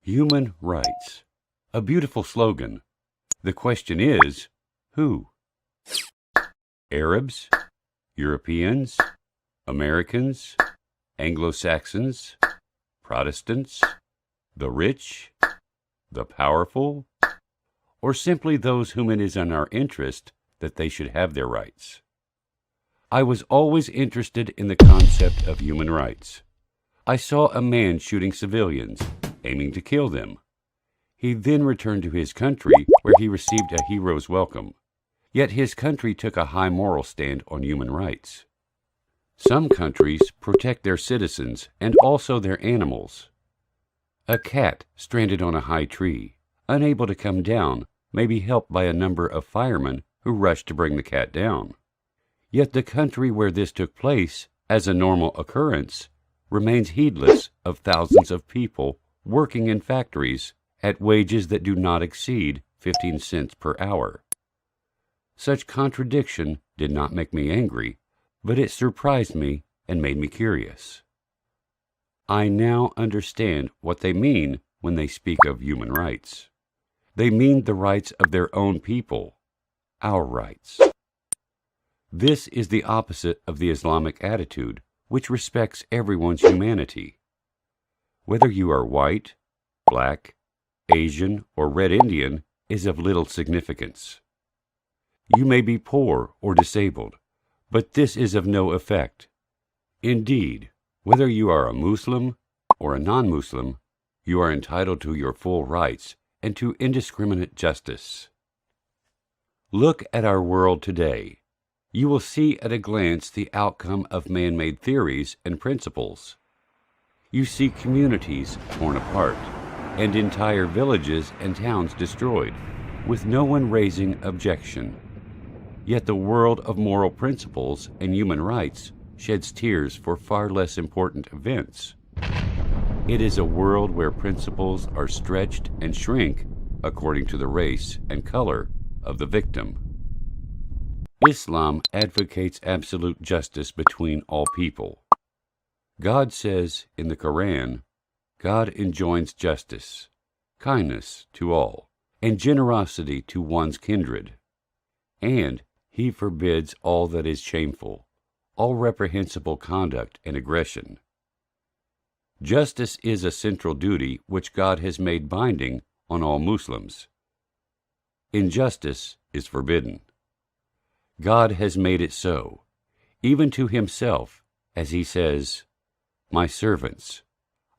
Human rights. A beautiful slogan. The question is, who? Arabs? Europeans? Americans? Anglo-Saxons? Protestants? The rich? The powerful? Or simply those whom it is in our interest that they should have their rights? I was always interested in the concept of human rights. I saw a man shooting civilians, aiming to kill them. He then returned to his country, where he received a hero's welcome. Yet his country took a high moral stand on human rights. Some countries protect their citizens and also their animals. A cat stranded on a high tree, unable to come down, may be helped by a number of firemen who rush to bring the cat down. Yet the country where this took place, as a normal occurrence, remains heedless of thousands of people working in factories at wages that do not exceed 15 cents per hour. Such contradiction did not make me angry, but it surprised me and made me curious. I now understand what they mean when they speak of human rights. They mean the rights of their own people, our rights. This is the opposite of the Islamic attitude, which respects everyone's humanity. Whether you are white, black, Asian, or Red Indian is of little significance. You may be poor or disabled, but this is of no effect. Indeed, whether you are a Muslim or a non-Muslim, you are entitled to your full rights and to indiscriminate justice. Look at our world today. You will see at a glance the outcome of man-made theories and principles. You see communities torn apart, and entire villages and towns destroyed, with no one raising objection. Yet the world of moral principles and human rights sheds tears for far less important events. It is a world where principles are stretched and shrink according to the race and color of the victim. Islam advocates absolute justice between all people. God says in the Quran, God enjoins justice, kindness to all, and generosity to one's kindred. And He forbids all that is shameful, all reprehensible conduct and aggression. Justice is a central duty which God has made binding on all Muslims. Injustice is forbidden. God has made it so, even to Himself, as He says, My servants,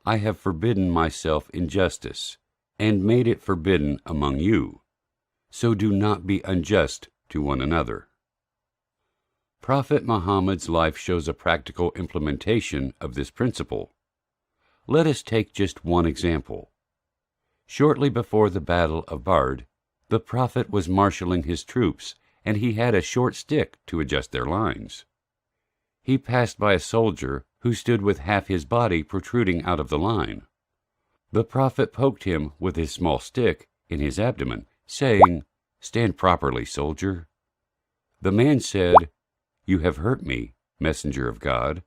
I have forbidden myself injustice, and made it forbidden among you. So do not be unjust to one another. Prophet Muhammad's life shows a practical implementation of this principle. Let us take just one example. Shortly before the Battle of Bard, the Prophet was marshaling his troops, and he had a short stick to adjust their lines. He passed by a soldier who stood with half his body protruding out of the line. The Prophet poked him with his small stick in his abdomen, saying, Stand properly, soldier. The man said, You have hurt me, messenger of God,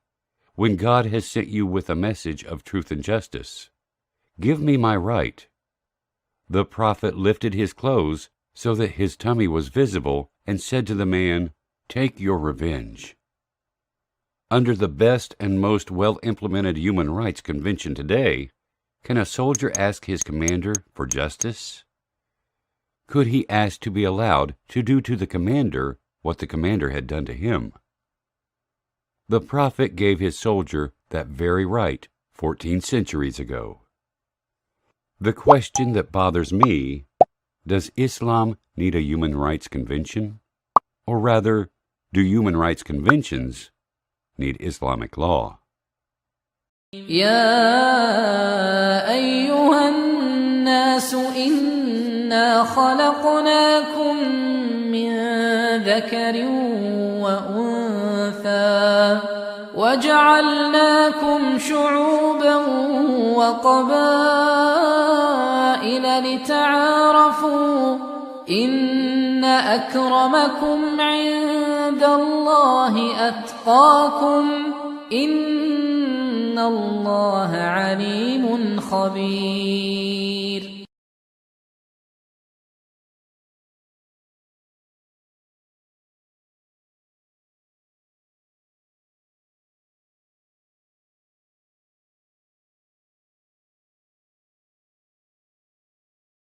when God has sent you with a message of truth and justice. Give me my right. The Prophet lifted his clothes so that his tummy was visible and said to the man, Take your revenge. Under the best and most well-implemented human rights convention today, can a soldier ask his commander for justice? Could he ask to be allowed to do to the commander what the commander had done to him? The Prophet gave his soldier that very right 14 centuries ago. The question that bothers me, does Islam need a human rights convention? Or rather, do human rights conventions need Islamic law? يا أيها الناس إنا خلقناكم من ذكر وأنثى وجعلناكم شعوبا وقبائل لتعارفوا إن أكرمكم عند الله أتقاكم إن إن الله عليم خبير.